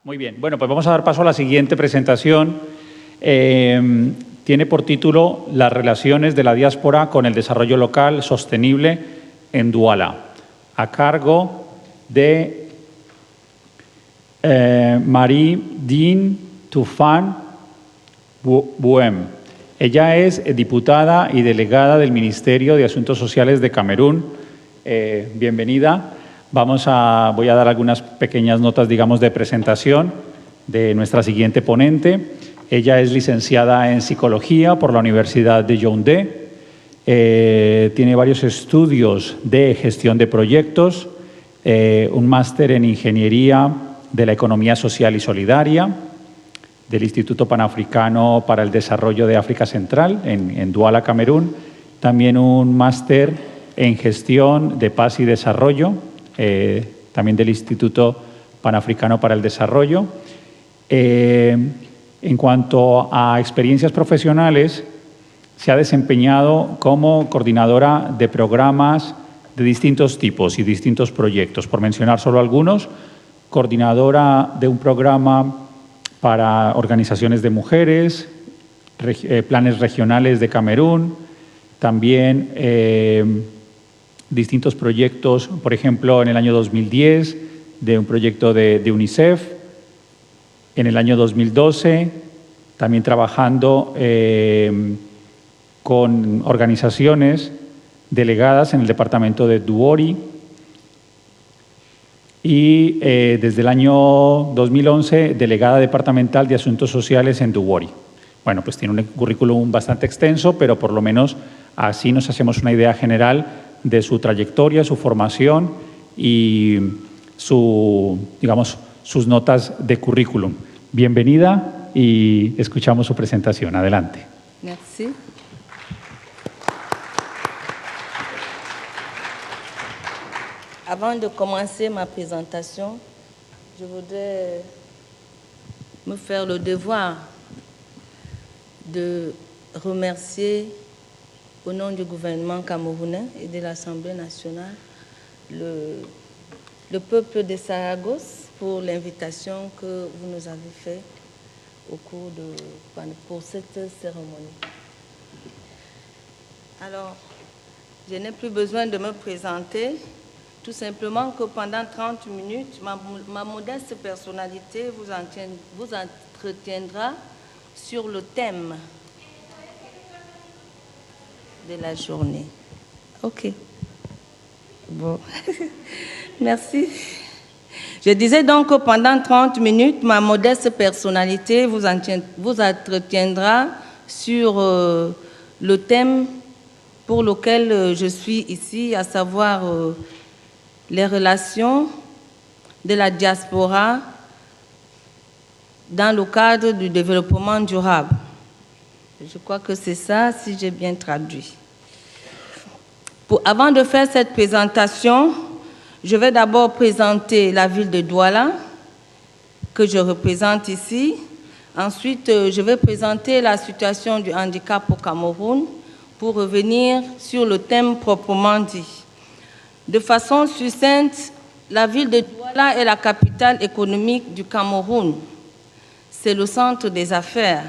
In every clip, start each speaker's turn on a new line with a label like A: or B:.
A: Muy bien. Bueno, pues vamos a dar paso a la siguiente presentación. Tiene por título Las relaciones de la diáspora con el desarrollo local sostenible en Douala, a cargo de Marie-Dine Toufan Bouem. Ella es diputada y delegada del Ministerio de Asuntos Sociales de Camerún. Bienvenida. Voy a dar algunas pequeñas notas, digamos, de presentación de nuestra siguiente ponente. Ella es licenciada en Psicología por la Universidad de Yaoundé. Tiene varios estudios de gestión de proyectos, un máster en Ingeniería de la Economía Social y Solidaria del Instituto Panafricano para el Desarrollo de África Central en Douala, Camerún. También un máster en Gestión de Paz y Desarrollo, también del Instituto Panafricano para el Desarrollo. En cuanto a experiencias profesionales, se ha desempeñado como coordinadora de programas de distintos tipos y distintos proyectos. Por mencionar solo algunos, coordinadora de un programa para organizaciones de mujeres, planes regionales de Camerún, también distintos proyectos, por ejemplo, en el año 2010, de un proyecto de UNICEF, en el año 2012, también trabajando con organizaciones delegadas en el departamento de Douori, y desde el año 2011, delegada departamental de Asuntos Sociales en Douori. Bueno, pues tiene un currículum bastante extenso, pero por lo menos así nos hacemos una idea general de su trayectoria, su formación y sus notas de currículum. Bienvenida y escuchamos su presentación. Adelante.
B: Merci. Avant de commencer ma présentation, je voudrais me faire le devoir de remercier au nom du gouvernement camerounais et de l'Assemblée nationale le peuple de Saragosse pour l'invitation que vous nous avez faite pour cette cérémonie. Alors, je n'ai plus besoin de me présenter, tout simplement que pendant 30 minutes, ma modeste personnalité vous entretiendra sur le thème de la journée. OK. Bon. Merci. Je disais donc que pendant 30 minutes, ma modeste personnalité vous entretiendra sur le thème pour lequel je suis ici, à savoir les relations de la diaspora dans le cadre du développement durable. Je crois que c'est ça, si j'ai bien traduit. Avant de faire cette présentation, je vais d'abord présenter la ville de Douala, que je représente ici. Ensuite, je vais présenter la situation du handicap au Cameroun pour revenir sur le thème proprement dit. De façon succincte, la ville de Douala est la capitale économique du Cameroun. C'est le centre des affaires.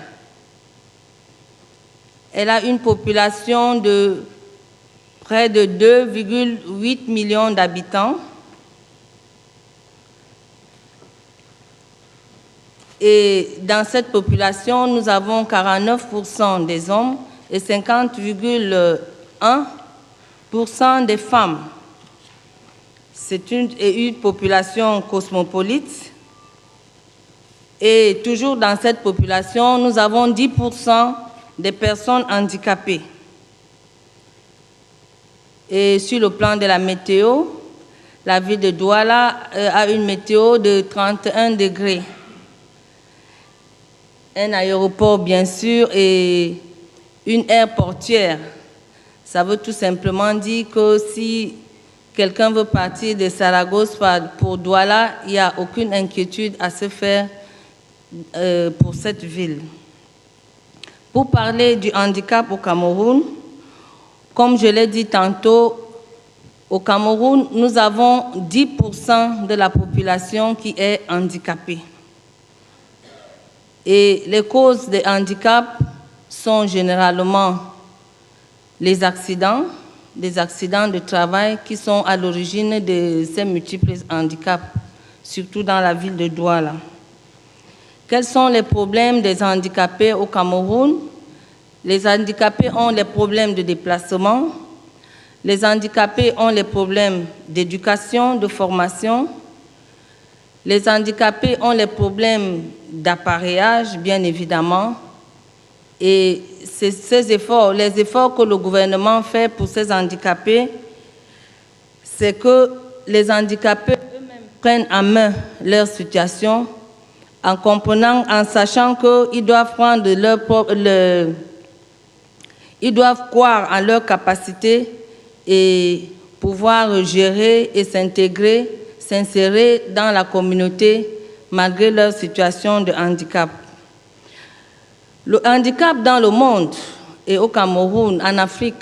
B: Elle a une population de près de 2,8 millions d'habitants. Et dans cette population, nous avons 49% des hommes et 50,1% des femmes. C'est une population cosmopolite. Et toujours dans cette population, nous avons 10% des personnes handicapées. Et sur le plan de la météo, la ville de Douala a une météo de 31 degrés. Un aéroport, bien sûr, et une aire portuaire. Ça veut tout simplement dire que si quelqu'un veut partir de Saragosse pour Douala, il n'y a aucune inquiétude à se faire pour cette ville. Pour parler du handicap au Cameroun, comme je l'ai dit tantôt, au Cameroun, nous avons 10% de la population qui est handicapée. Et les causes des handicaps sont généralement les accidents de travail qui sont à l'origine de ces multiples handicaps, surtout dans la ville de Douala. Quels sont les problèmes des handicapés au Cameroun? Les handicapés ont les problèmes de déplacement, les handicapés ont les problèmes d'éducation, de formation, les handicapés ont les problèmes d'appareillage, bien évidemment, et les efforts que le gouvernement fait pour ces handicapés, c'est que les handicapés eux-mêmes prennent en main leur situation en comprenant, en sachant qu'ils doivent ils doivent croire en leur capacité et pouvoir gérer et s'insérer dans la communauté malgré leur situation de handicap. Le handicap dans le monde et au Cameroun, en Afrique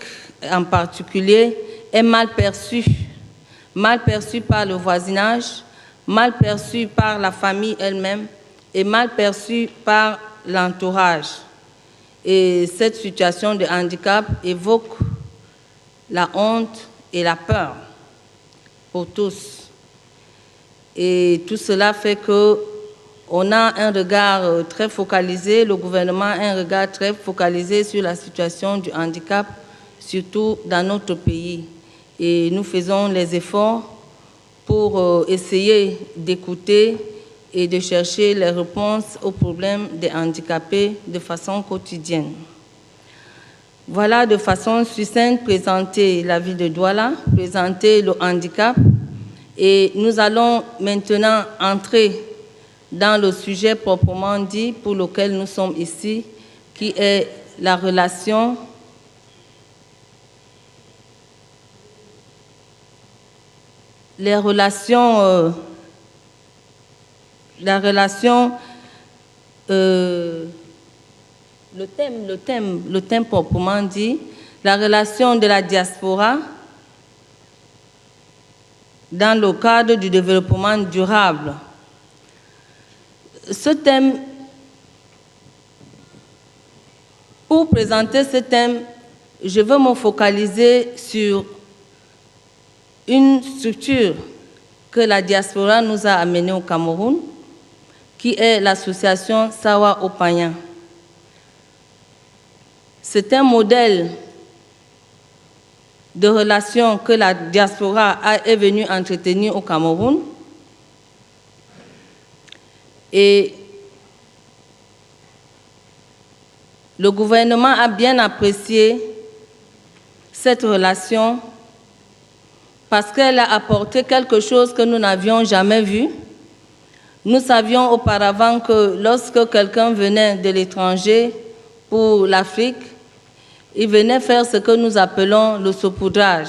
B: en particulier, est mal perçu par le voisinage, mal perçu par la famille elle-même et mal perçu par l'entourage. Et cette situation de handicap évoque la honte et la peur pour tous. Et tout cela fait qu'on a un regard très focalisé, le gouvernement a un regard très focalisé sur la situation du handicap, surtout dans notre pays. Et nous faisons les efforts pour essayer d'écouter et de chercher les réponses aux problèmes des handicapés de façon quotidienne. Voilà de façon succincte présenter la ville de Douala, présenter le handicap, et nous allons maintenant entrer dans le sujet proprement dit pour lequel nous sommes ici, qui est la relation le thème proprement dit, la relation de la diaspora dans le cadre du développement durable. Ce thème, pour présenter ce thème, je veux me focaliser sur une structure que la diaspora nous a amenée au Cameroun, qui est l'association Sawa Opanya. C'est un modèle de relation que la diaspora est venue entretenir au Cameroun. Et le gouvernement a bien apprécié cette relation parce qu'elle a apporté quelque chose que nous n'avions jamais vu. Nous savions auparavant que lorsque quelqu'un venait de l'étranger pour l'Afrique, il venait faire ce que nous appelons le saupoudrage.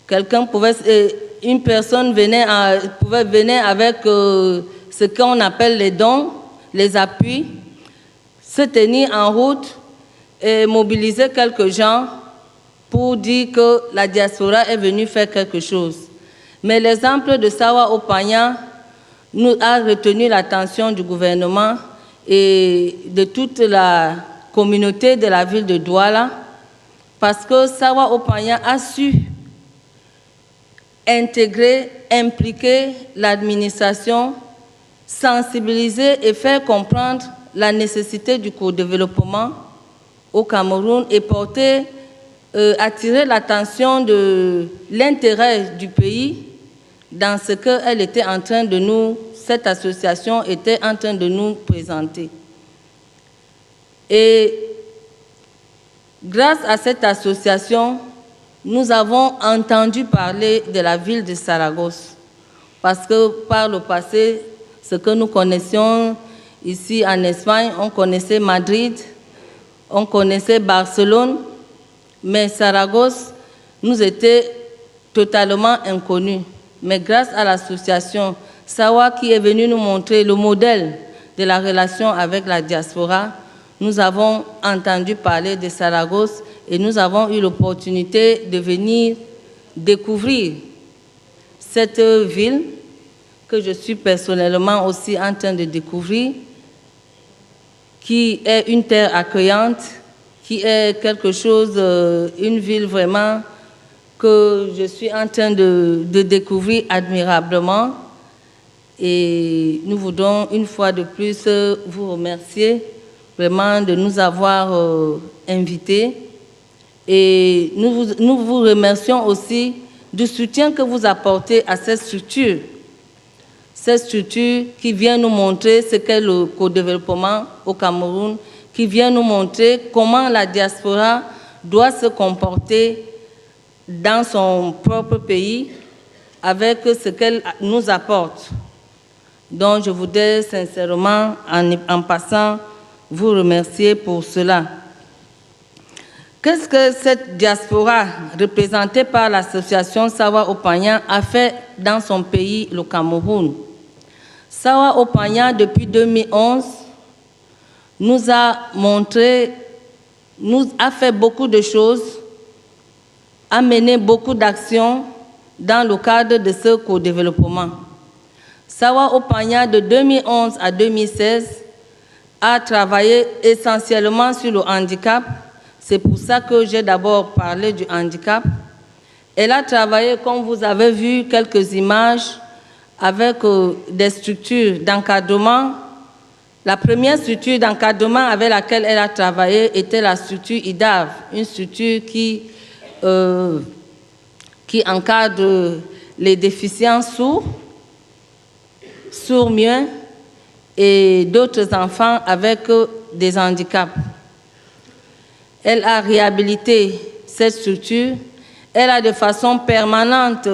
B: Une personne pouvait venir avec ce qu'on appelle les dons, les appuis, se tenir en route et mobiliser quelques gens pour dire que la diaspora est venue faire quelque chose. Mais l'exemple de Sawa Opanya nous a retenu l'attention du gouvernement et de toute la communauté de la ville de Douala, parce que Sawa Opanya a su intégrer, impliquer l'administration, sensibiliser et faire comprendre la nécessité du co-développement au Cameroun et attirer l'attention de l'intérêt du pays dans ce que cette association était en train de nous présenter. Et grâce à cette association, nous avons entendu parler de la ville de Saragosse. Parce que par le passé, ce que nous connaissions ici en Espagne, on connaissait Madrid, on connaissait Barcelone, mais Saragosse nous était totalement inconnu. Mais grâce à l'association Sawa qui est venue nous montrer le modèle de la relation avec la diaspora, nous avons entendu parler de Saragosse et nous avons eu l'opportunité de venir découvrir cette ville que je suis personnellement aussi en train de découvrir qui est une terre accueillante, qui est quelque chose, une ville vraiment que je suis en train de découvrir admirablement. Et nous voudrons une fois de plus vous remercier vraiment de nous avoir invités. Et nous vous remercions aussi du soutien que vous apportez à cette structure qui vient nous montrer ce qu'est le co-développement au Cameroun, qui vient nous montrer comment la diaspora doit se comporter dans son propre pays avec ce qu'elle nous apporte. Donc, je voudrais sincèrement, en passant, vous remercier pour cela. Qu'est-ce que cette diaspora, représentée par l'association Sawa Opanya, a fait dans son pays, le Cameroun? Sawa Opanya, depuis 2011, nous a fait beaucoup de choses, a mené beaucoup d'actions dans le cadre de ce co-développement. Sawa Opanya, de 2011 à 2016, a travaillé essentiellement sur le handicap. C'est pour ça que j'ai d'abord parlé du handicap. Elle a travaillé, comme vous avez vu, quelques images avec des structures d'encadrement. La première structure d'encadrement avec laquelle elle a travaillé était la structure IDAV, une structure qui encadre les déficients sourds-muets et d'autres enfants avec des handicaps. Elle a réhabilité cette structure. Elle a de façon permanente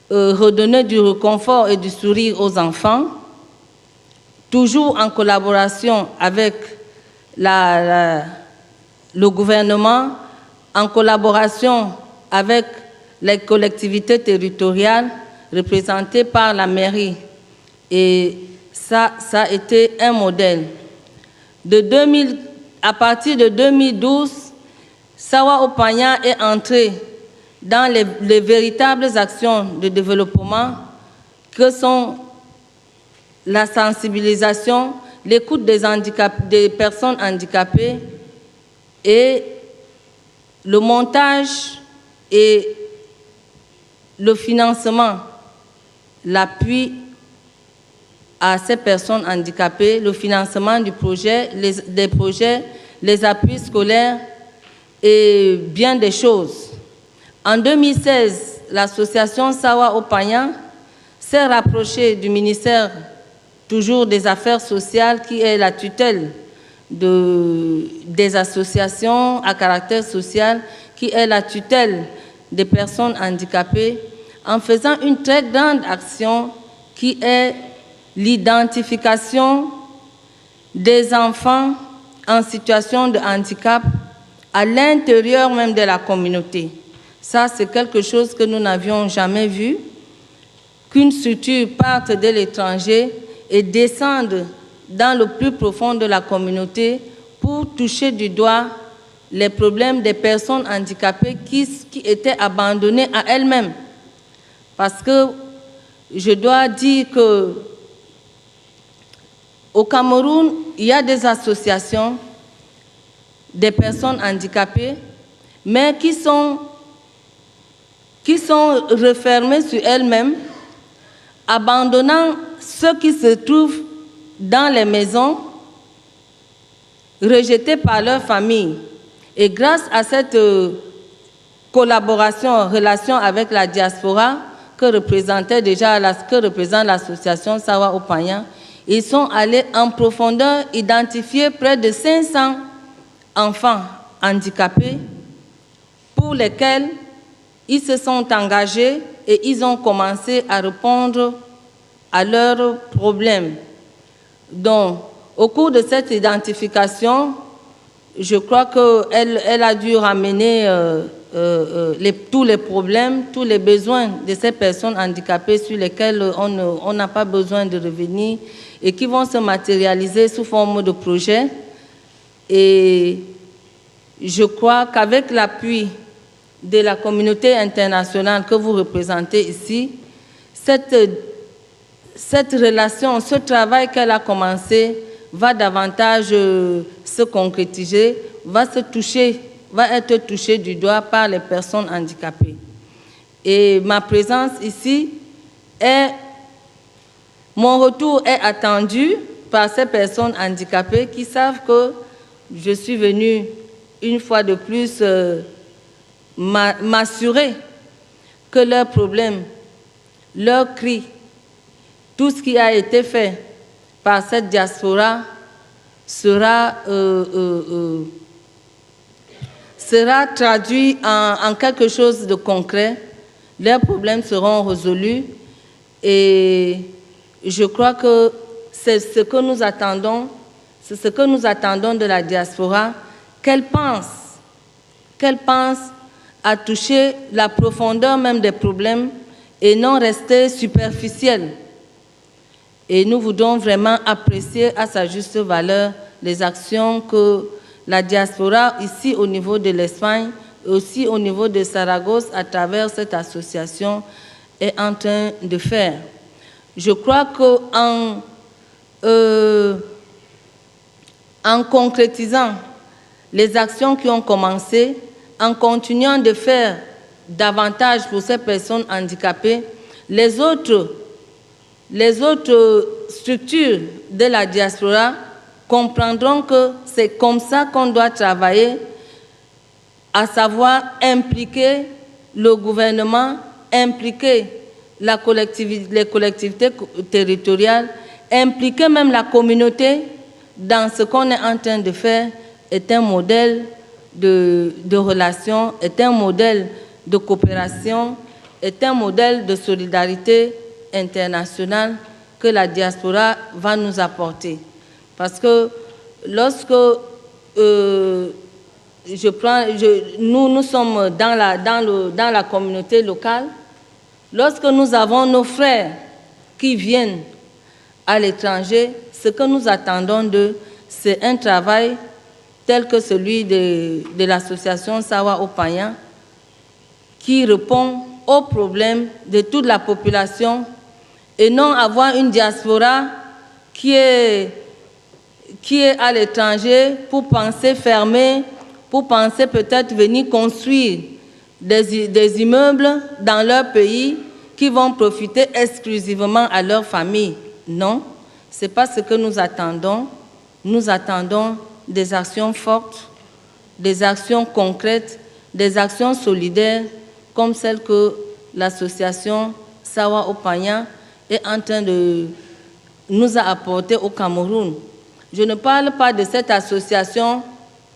B: redonné du réconfort et du sourire aux enfants, toujours en collaboration avec le gouvernement, en collaboration avec les collectivités territoriales représentées par la mairie. Et ça a été un modèle. À partir de 2012, Sawa Opanya est entré dans les véritables actions de développement que sont la sensibilisation, l'écoute des personnes handicapées et le montage et le financement, l'appui à ces personnes handicapées, le financement des projets, les appuis scolaires et bien des choses. En 2016, l'association Sawa Opanya s'est rapprochée du ministère toujours des Affaires sociales qui est la tutelle des associations à caractère social, qui est la tutelle des personnes handicapées, en faisant une très grande action qui est l'identification des enfants en situation de handicap à l'intérieur même de la communauté. Ça, c'est quelque chose que nous n'avions jamais vu, qu'une structure parte de l'étranger et descende dans le plus profond de la communauté pour toucher du doigt les problèmes des personnes handicapées qui étaient abandonnées à elles-mêmes. Parce que je dois dire que au Cameroun, il y a des associations des personnes handicapées, mais qui sont refermées sur elles-mêmes, abandonnant ceux qui se trouvent dans les maisons, rejetés par leur famille. Et grâce à cette collaboration, relation avec la diaspora que représente l'association Sawa Opanya, ils sont allés en profondeur identifier près de 500 enfants handicapés pour lesquels ils se sont engagés et ils ont commencé à répondre à leurs problèmes. Donc, au cours de cette identification, je crois qu'elle a dû ramener tous les problèmes, tous les besoins de ces personnes handicapées sur lesquels on n'a pas besoin de revenir et qui vont se matérialiser sous forme de projets. Et je crois qu'avec l'appui de la communauté internationale que vous représentez ici, cette relation, ce travail qu'elle a commencé va davantage se concrétiser, va être touché du doigt par les personnes handicapées. Et ma présence ici mon retour est attendu par ces personnes handicapées qui savent que je suis venue une fois de plus m'assurer que leurs problèmes, leurs cris, tout ce qui a été fait par cette diaspora sera traduit en quelque chose de concret. Leurs problèmes seront résolus et je crois que c'est ce que nous attendons de la diaspora, qu'elle pense à toucher la profondeur même des problèmes et non rester superficielle. Et nous voudrons vraiment apprécier à sa juste valeur les actions que la diaspora, ici au niveau de l'Espagne, aussi au niveau de Saragosse, à travers cette association, est en train de faire. Je crois qu'en concrétisant les actions qui ont commencé, en continuant de faire davantage pour ces personnes handicapées, les autres structures de la diaspora comprendront que c'est comme ça qu'on doit travailler, à savoir impliquer le gouvernement, impliquer les collectivités territoriales, impliquer même la communauté dans ce qu'on est en train de faire est un modèle de relation, est un modèle de coopération, est un modèle de solidarité internationale que la diaspora va nous apporter. Parce que lorsque nous sommes dans la communauté locale, lorsque nous avons nos frères qui viennent à l'étranger, ce que nous attendons d'eux, c'est un travail tel que celui de l'association Sawa Opanya, qui répond aux problèmes de toute la population et non avoir une diaspora qui est à l'étranger pour penser fermer, pour penser peut-être venir construire des immeubles dans leur pays qui vont profiter exclusivement à leur famille. Non, ce n'est pas ce que nous attendons. Nous attendons des actions fortes, des actions concrètes, des actions solidaires comme celle que l'association Sawa Opanya est en train de nous apporter au Cameroun. Je ne parle pas de cette association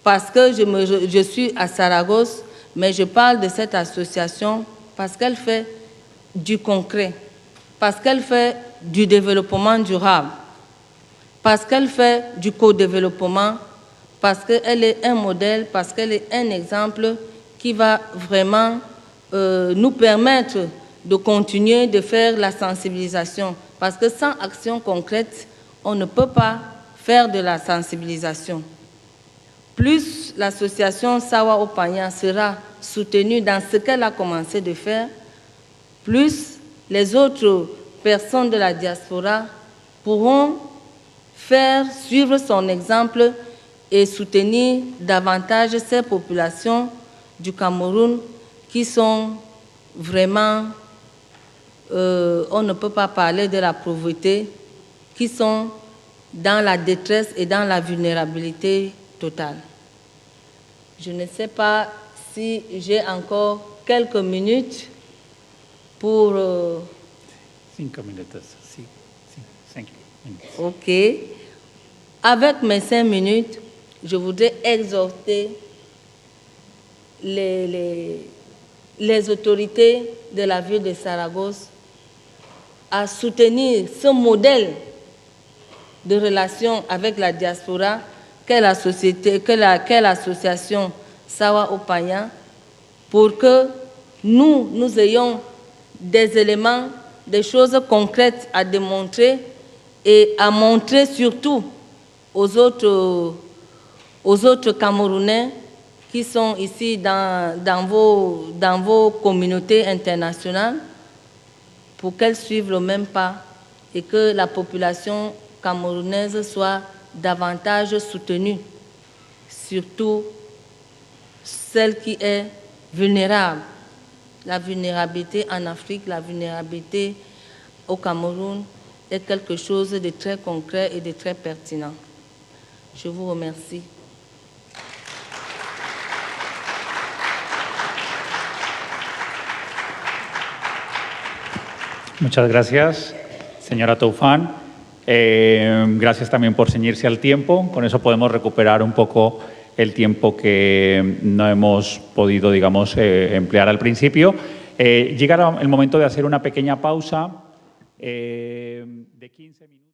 B: parce que je suis à Saragosse, mais je parle de cette association parce qu'elle fait du concret, parce qu'elle fait du développement durable, parce qu'elle fait du co-développement, parce qu'elle est un modèle, parce qu'elle est un exemple qui va vraiment nous permettre de continuer de faire la sensibilisation. Parce que sans action concrète, on ne peut pas faire de la sensibilisation. Plus l'association Sawa Opanya sera soutenue dans ce qu'elle a commencé de faire, plus les autres personnes de la diaspora pourront faire suivre son exemple et soutenir davantage ces populations du Cameroun qui sont vraiment, on ne peut pas parler de la pauvreté, qui sont dans la détresse et dans la vulnérabilité totale. Je ne sais pas si j'ai encore quelques minutes pour...
A: 5 minutes, si, 5 minutes.
B: OK. Avec mes 5 minutes, je voudrais exhorter les autorités de la ville de Saragosse à soutenir ce modèle de relation avec la diaspora qu'est l'association Sawa Opanya, pour que nous ayons des éléments, des choses concrètes à démontrer et à montrer surtout aux autres Camerounais qui sont ici dans vos communautés internationales, pour qu'elles suivent le même pas et que la population camerounaise soit davantage soutenue, surtout celle qui est vulnérable. La vulnérabilité en Afrique, la vulnérabilité au Cameroun est quelque chose de très concret et de très pertinent. Je vous remercie.
A: Muchas gracias, señora Toufan. Gracias también por ceñirse al tiempo. Con eso podemos recuperar un poco el tiempo que no hemos podido, digamos, emplear al principio. Llega el momento de hacer una pequeña pausa de 15 minutos.